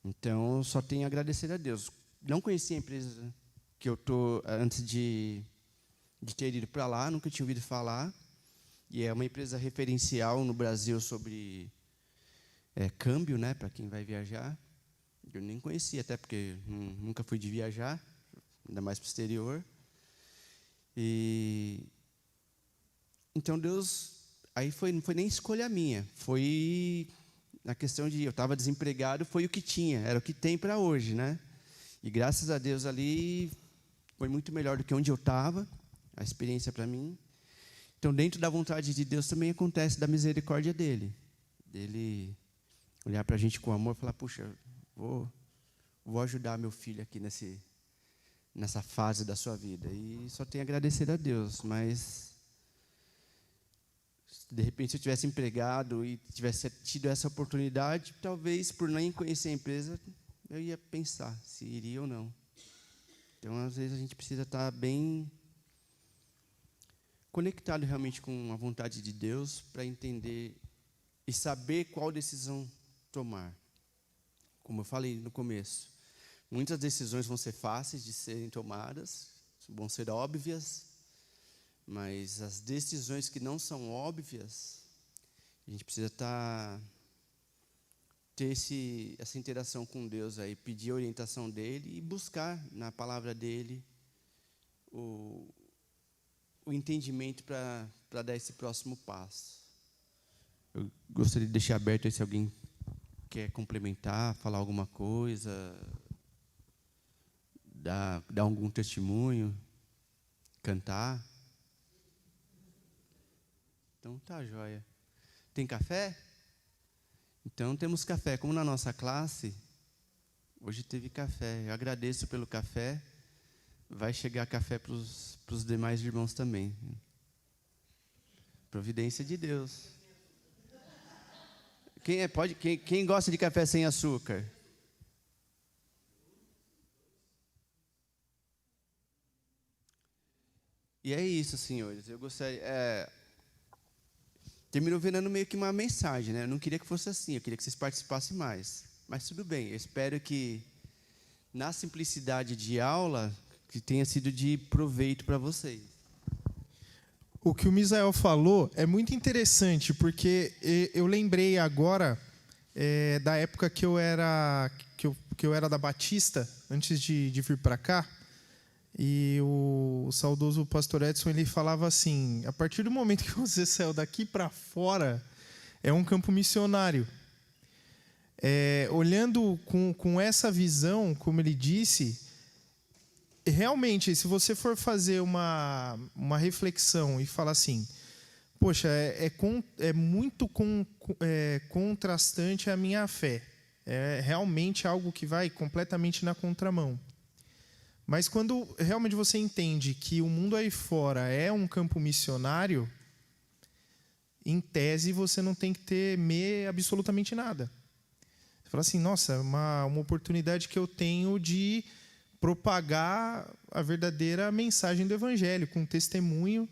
Então, eu só tenho a agradecer a Deus. Não conhecia a empresa que eu estou antes de ter ido para lá, nunca tinha ouvido falar. E é uma empresa referencial no Brasil sobre câmbio, né, para quem vai viajar. Eu nem conhecia, até porque nunca fui de viajar, ainda mais para o exterior. Então, Deus... Aí não foi nem escolha minha, foi na questão de eu estava desempregado, foi o que tinha, era o que tem para hoje, né? E graças a Deus ali foi muito melhor do que onde eu estava, a experiência para mim. Então, dentro da vontade de Deus também acontece da misericórdia dele. Dele olhar para a gente com amor e falar, puxa, vou ajudar meu filho aqui nessa fase da sua vida. E só tenho a agradecer a Deus, mas... De repente, se eu tivesse empregado e tivesse tido essa oportunidade, talvez, por nem conhecer a empresa, eu ia pensar se iria ou não. Então, às vezes, a gente precisa estar bem conectado realmente com a vontade de Deus para entender e saber qual decisão tomar. Como eu falei no começo, muitas decisões vão ser fáceis de serem tomadas, vão ser óbvias, mas as decisões que não são óbvias, a gente precisa ter essa interação com Deus aí, pedir a orientação dele e buscar na palavra dele o entendimento para dar esse próximo passo. Eu gostaria de deixar aberto aí se alguém quer complementar, falar alguma coisa, dar algum testemunho, cantar. Então, tá, joia. Tem café? Então, temos café. Como na nossa classe, hoje teve café. Eu agradeço pelo café. Vai chegar café para os demais irmãos também. Providência de Deus. Quem gosta de café sem açúcar? E é isso, senhores. Eu gostaria... Terminou virando meio que uma mensagem, né? Eu não queria que fosse assim, eu queria que vocês participassem mais. Mas tudo bem, eu espero que, na simplicidade de aula, que tenha sido de proveito para vocês. O que o Misael falou é muito interessante, porque eu lembrei agora da época que eu era da Batista, antes de vir para cá. E o saudoso pastor Edson, ele falava assim, a partir do momento que você saiu daqui para fora, é um campo missionário. Olhando com essa visão, como ele disse, realmente, se você for fazer uma reflexão e falar assim, poxa, é muito contrastante a minha fé. É realmente algo que vai completamente na contramão. Mas quando realmente você entende que o mundo aí fora é um campo missionário, em tese você não tem que temer absolutamente nada. Você fala assim, nossa, uma oportunidade que eu tenho de propagar a verdadeira mensagem do Evangelho, com testemunho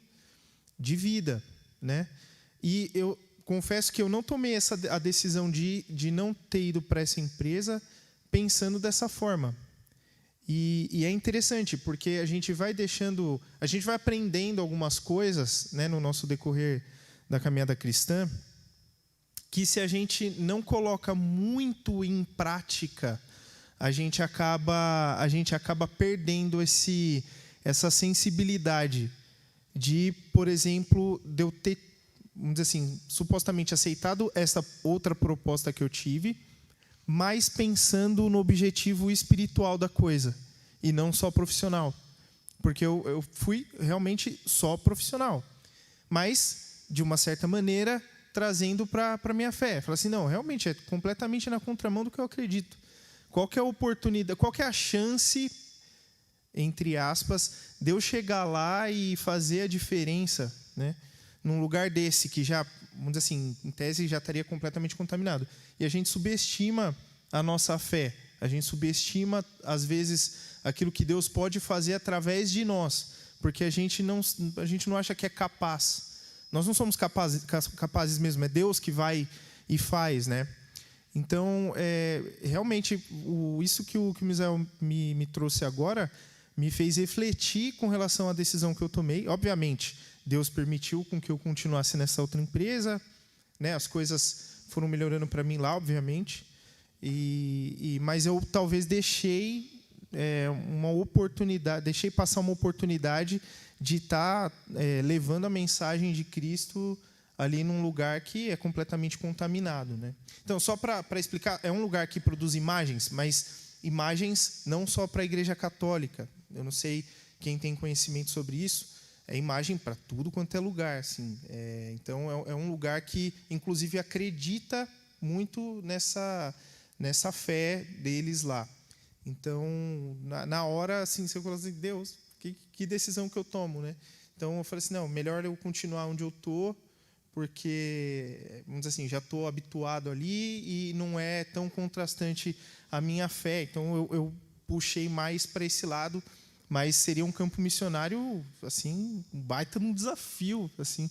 de vida, né? E eu confesso que eu não tomei a decisão de não ter ido para essa empresa pensando dessa forma. E é interessante, porque a gente vai aprendendo algumas coisas, né, no nosso decorrer da caminhada cristã, que se a gente não coloca muito em prática, a gente acaba perdendo essa sensibilidade de, por exemplo, de eu ter, vamos dizer assim, supostamente aceitado essa outra proposta que eu tive, mas pensando no objetivo espiritual da coisa, e não só profissional. Porque eu fui realmente só profissional. Mas, de uma certa maneira, trazendo para a minha fé. Falei assim, não, realmente é completamente na contramão do que eu acredito. Qual que é a oportunidade, qual que é a chance, entre aspas, de eu chegar lá e fazer a diferença, né? Num lugar desse que já, vamos dizer assim, em tese já estaria completamente contaminado. E a gente subestima a nossa fé. A gente subestima, às vezes, aquilo que Deus pode fazer através de nós. Porque a gente não acha que é capaz. Nós não somos capazes mesmo. É Deus que vai e faz, né? Então, realmente, isso que o Misael me trouxe agora me fez refletir com relação à decisão que eu tomei. Obviamente, Deus permitiu com que eu continuasse nessa outra empresa, né? As coisas foram melhorando para mim lá, obviamente, mas eu talvez deixei uma oportunidade, deixei passar uma oportunidade de estar levando a mensagem de Cristo ali num lugar que é completamente contaminado, né? Então, só para explicar, é um lugar que produz imagens, mas imagens não só para a Igreja Católica. Eu não sei quem tem conhecimento sobre isso. É imagem para tudo quanto é lugar, assim. Então, é um lugar que, inclusive, acredita muito nessa fé deles lá. Então, na hora, assim, você fala assim, Deus, que decisão que eu tomo, né? Então, eu falei assim, não, melhor eu continuar onde eu estou, porque, vamos dizer assim, já estou habituado ali e não é tão contrastante a minha fé. Então, eu puxei mais para esse lado, mas seria um campo missionário, assim, um baita um desafio, assim,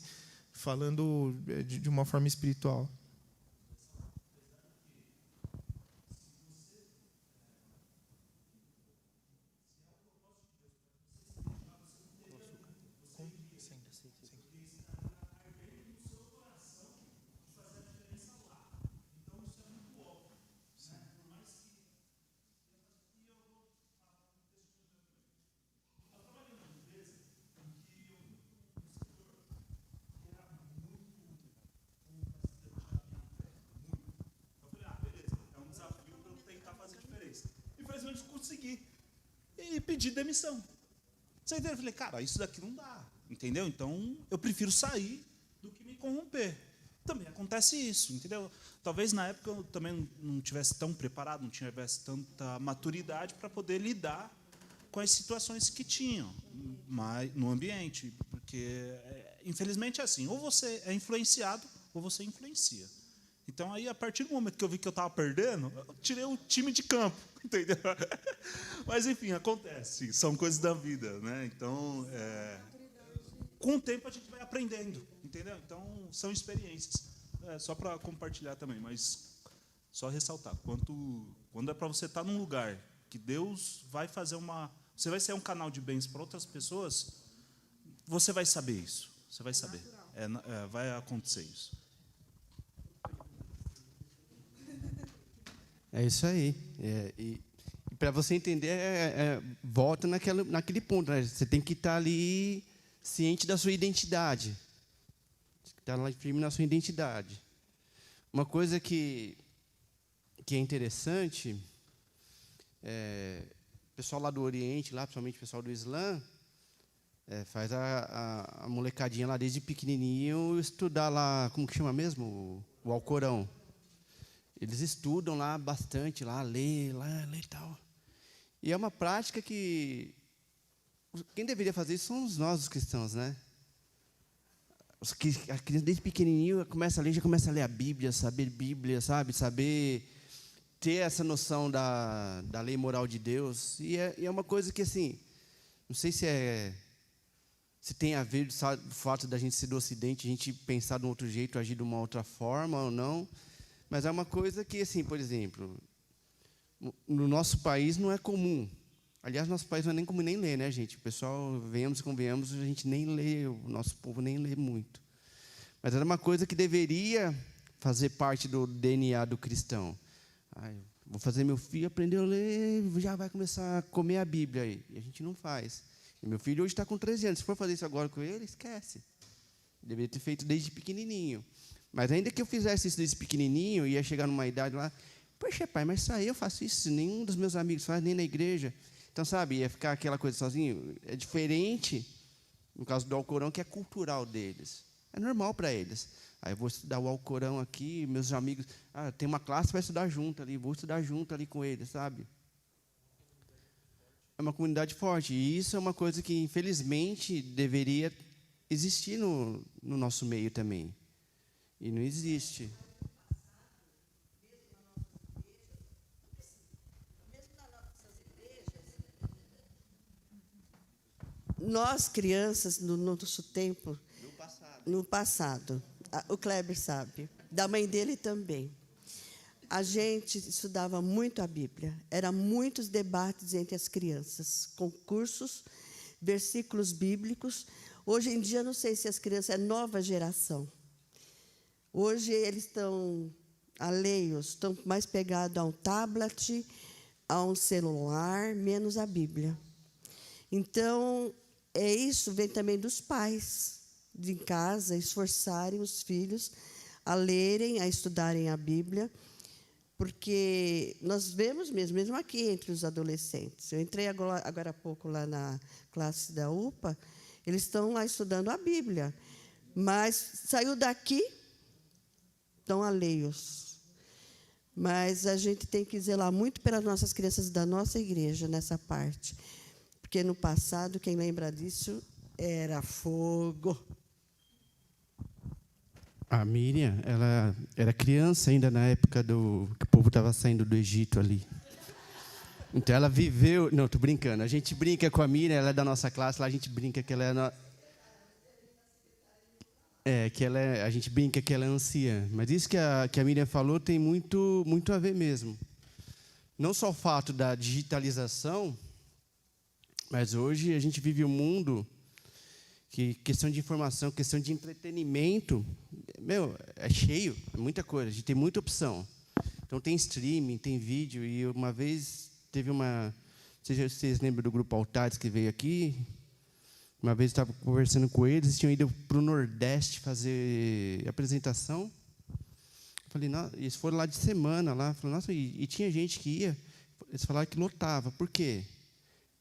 falando de uma forma espiritual. Infelizmente consegui. E pedi demissão. Você entendeu? Eu falei, cara, isso daqui não dá. Entendeu? Então eu prefiro sair do que me corromper. Também acontece isso, entendeu? Talvez na época eu também não tivesse tão preparado, não tivesse tanta maturidade para poder lidar com as situações que tinham no ambiente. Porque, infelizmente, é assim, ou você é influenciado ou você influencia. Então, aí, a partir do momento que eu vi que eu estava perdendo, eu tirei o time de campo, entendeu? Mas, enfim, acontece. São coisas da vida, né? Então, com o tempo, a gente vai aprendendo, entendeu? Então, são experiências. Só para compartilhar também, mas só ressaltar. Quando é para você estar num lugar que Deus vai fazer você vai ser um canal de bens para outras pessoas, você vai saber isso. Você vai saber. Vai acontecer isso. É isso aí. E para você entender, volta naquele ponto, né? Você tem que estar ali ciente da sua identidade. Você tem que estar lá firme na sua identidade. Uma coisa que é interessante, o pessoal lá do Oriente, lá, principalmente o pessoal do Islã, faz a molecadinha lá desde pequenininho estudar lá, como que chama mesmo? O Alcorão. Eles estudam lá bastante, lê e tal. E é uma prática que quem deveria fazer isso somos nós, os cristãos, né? A criança desde pequenininho começa a ler, já começa a ler a Bíblia, sabe? Saber ter essa noção da lei moral de Deus. E é uma coisa que, assim, não sei se tem a ver o fato da gente ser do Ocidente, a gente pensar de um outro jeito, agir de uma outra forma ou não. Mas é uma coisa que, assim, por exemplo, no nosso país não é comum. Aliás, no nosso país não é nem comum nem ler, né, gente? O pessoal, venhamos e convenhamos, a gente nem lê, o nosso povo nem lê muito. Mas era uma coisa que deveria fazer parte do DNA do cristão. Vou fazer meu filho aprender a ler, já vai começar a comer a Bíblia aí. E a gente não faz. E meu filho hoje está com 13 anos. Se for fazer isso agora com ele, esquece. Deveria ter feito desde pequenininho. Mas ainda que eu fizesse isso desde pequenininho, ia chegar numa idade lá, poxa, pai, mas isso aí eu faço isso, nenhum dos meus amigos faz, nem na igreja. Então, sabe, ia ficar aquela coisa sozinho. É diferente, no caso do Alcorão, que é cultural deles. É normal para eles. Aí eu vou estudar o Alcorão aqui, meus amigos, tem uma classe, vai estudar junto ali, vou estudar junto ali com eles, sabe? É uma comunidade forte. E isso é uma coisa que, infelizmente, deveria existir no nosso meio também. E não existe. Nós, crianças, no nosso tempo, no passado, o Kleber sabe, Da mãe dele também. A gente estudava muito a Bíblia. Eram muitos debates entre as crianças, concursos, versículos bíblicos. Hoje em dia, não sei se as crianças é nova geração. Hoje eles estão alheios, estão mais pegados a um tablet, a um celular, menos a Bíblia. Então, isso vem também dos pais, de em casa, esforçarem os filhos a lerem, a estudarem a Bíblia, porque nós vemos mesmo aqui entre os adolescentes. Eu entrei agora há pouco lá na classe da UPA, eles estão lá estudando a Bíblia, mas saiu daqui, estão alheios. Mas a gente tem que zelar muito pelas nossas crianças da nossa igreja nessa parte, porque no passado, quem lembra disso, era fogo. A Miriam, ela era criança ainda na época que o povo estava saindo do Egito ali. Então ela viveu... Não, estou brincando. A gente brinca com a Miriam, ela é da nossa classe, lá a gente brinca que ela é... a gente brinca que ela é anciã. Mas isso que a Miriam falou tem muito a ver mesmo. Não só o fato da digitalização, mas hoje a gente vive um mundo que questão de informação, questão de entretenimento, é cheio, é muita coisa, a gente tem muita opção. Então tem streaming, tem vídeo, e uma vez teve uma... Vocês lembram do grupo Altares que veio aqui? Uma vez eu estava conversando com eles tinham ido para o Nordeste fazer apresentação. Falei, nossa, eles foram lá de semana, lá. Falei, nossa, e tinha gente que ia, eles falaram que lotava. Por quê?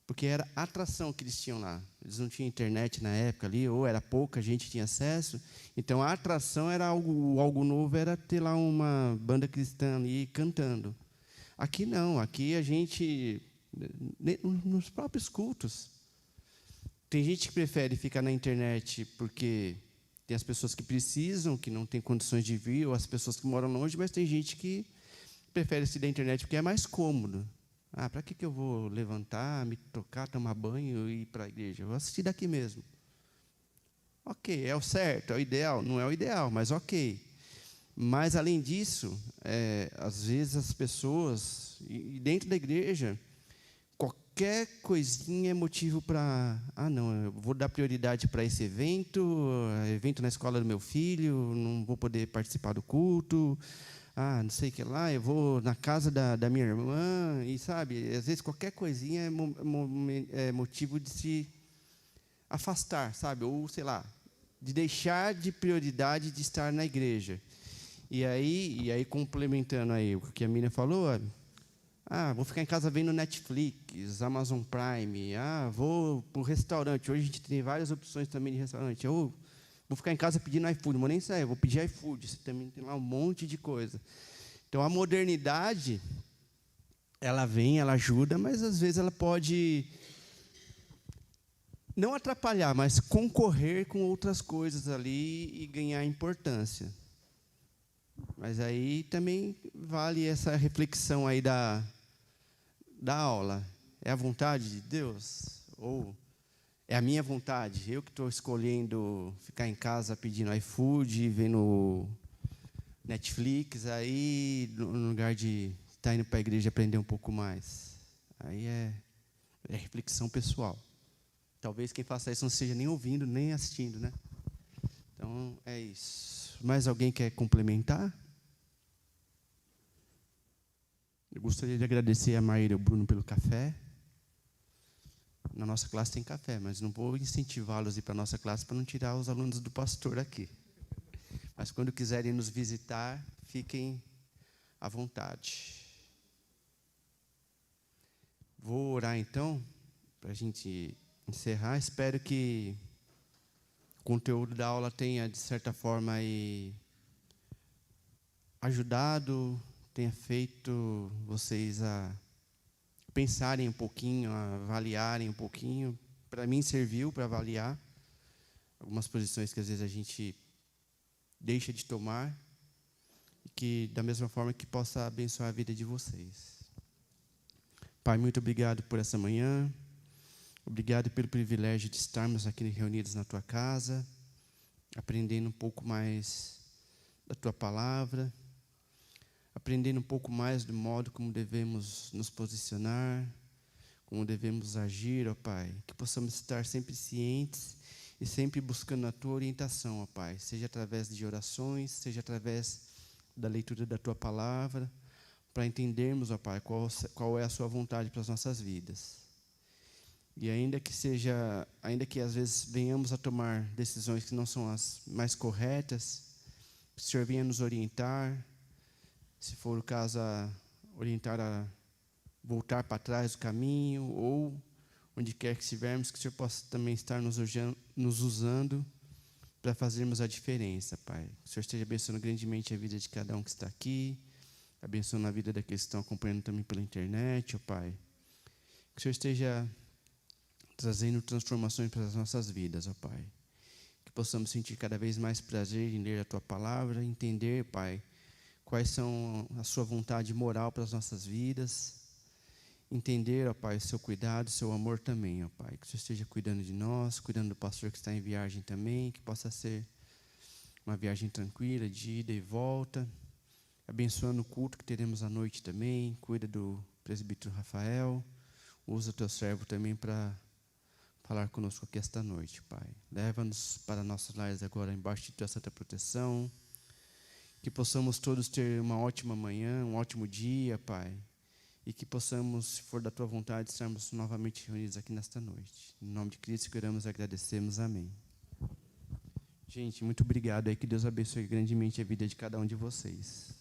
Porque era a atração que eles tinham lá. Eles não tinham internet na época ali, ou era pouca gente que tinha acesso. Então, a atração era algo novo, era ter lá uma banda cristã ali cantando. Aqui não, aqui a gente, nos próprios cultos, tem gente que prefere ficar na internet porque tem as pessoas que precisam, que não têm condições de vir, ou as pessoas que moram longe, mas tem gente que prefere assistir da internet porque é mais cômodo. Para que eu vou levantar, me tocar, tomar banho e ir para a igreja? Eu vou assistir daqui mesmo. Ok, é o certo, é o ideal. Não é o ideal, mas ok. Mas, além disso, às vezes as pessoas, e dentro da igreja, qualquer coisinha é motivo para... não, eu vou dar prioridade para esse evento na escola do meu filho, não vou poder participar do culto... não sei o que lá, eu vou na casa da minha irmã, e sabe, às vezes qualquer coisinha é motivo de se afastar, sabe, ou sei lá, de deixar de prioridade de estar na igreja. E aí complementando aí o que a Miriam falou, vou ficar em casa vendo Netflix, Amazon Prime, vou para o restaurante, hoje a gente tem várias opções também de restaurante, vou ficar em casa pedindo iFood, não vou nem sair, vou pedir iFood. Você também tem lá um monte de coisa. Então, a modernidade, ela vem, ela ajuda, mas, às vezes, ela pode não atrapalhar, mas concorrer com outras coisas ali e ganhar importância. Mas aí também vale essa reflexão aí da aula. É a vontade de Deus? Ou... é a minha vontade, eu que estou escolhendo ficar em casa pedindo iFood, vendo Netflix, aí no lugar de estar indo para a igreja aprender um pouco mais. Aí é reflexão pessoal. Talvez quem faça isso não esteja nem ouvindo, nem assistindo, né? Então, é isso. Mais alguém quer complementar? Eu gostaria de agradecer a Maíra e o Bruno pelo café. Na nossa classe tem café, mas não vou incentivá-los a ir para a nossa classe para não tirar os alunos do pastor aqui. Mas, quando quiserem nos visitar, fiquem à vontade. Vou orar, então, para a gente encerrar. Espero que o conteúdo da aula tenha, de certa forma, ajudado, tenha feito vocês a pensarem um pouquinho, a avaliarem um pouquinho. Para mim, serviu para avaliar algumas posições que, às vezes, a gente deixa de tomar, e que, da mesma forma, que possa abençoar a vida de vocês. Pai, muito obrigado por essa manhã. Obrigado pelo privilégio de estarmos aqui reunidos na Tua casa, aprendendo um pouco mais da Tua palavra, aprendendo um pouco mais do modo como devemos nos posicionar, como devemos agir, ó Pai, que possamos estar sempre cientes e sempre buscando a Tua orientação, ó Pai, seja através de orações, seja através da leitura da Tua palavra, para entendermos, ó Pai, qual é a Sua vontade para as nossas vidas. E ainda que às vezes venhamos a tomar decisões que não são as mais corretas, que o Senhor venha nos orientar, se for o caso, orientar a voltar para trás do caminho, ou onde quer que estivermos, que o Senhor possa também estar nos usando para fazermos a diferença, Pai. Que o Senhor esteja abençoando grandemente a vida de cada um que está aqui, abençoando a vida daqueles que estão acompanhando também pela internet, ó Pai. Que o Senhor esteja trazendo transformações para as nossas vidas, ó Pai. Que possamos sentir cada vez mais prazer em ler a Tua palavra, entender, Pai, quais são a Sua vontade moral para as nossas vidas, entender, ó Pai, o Seu cuidado, o Seu amor também, ó Pai. Que o Senhor esteja cuidando de nós, cuidando do pastor que está em viagem também, que possa ser uma viagem tranquila, de ida e volta, abençoando o culto que teremos à noite também, cuida do presbítero Rafael, usa o Teu servo também para falar conosco aqui esta noite, Pai. Leva-nos para nossos lares agora, embaixo de Tua santa proteção, que possamos todos ter uma ótima manhã, um ótimo dia, Pai, e que possamos, se for da Tua vontade, estarmos novamente reunidos aqui nesta noite. Em nome de Cristo, queremos e agradecemos. Amém. Gente, muito obrigado aí, que Deus abençoe grandemente a vida de cada um de vocês.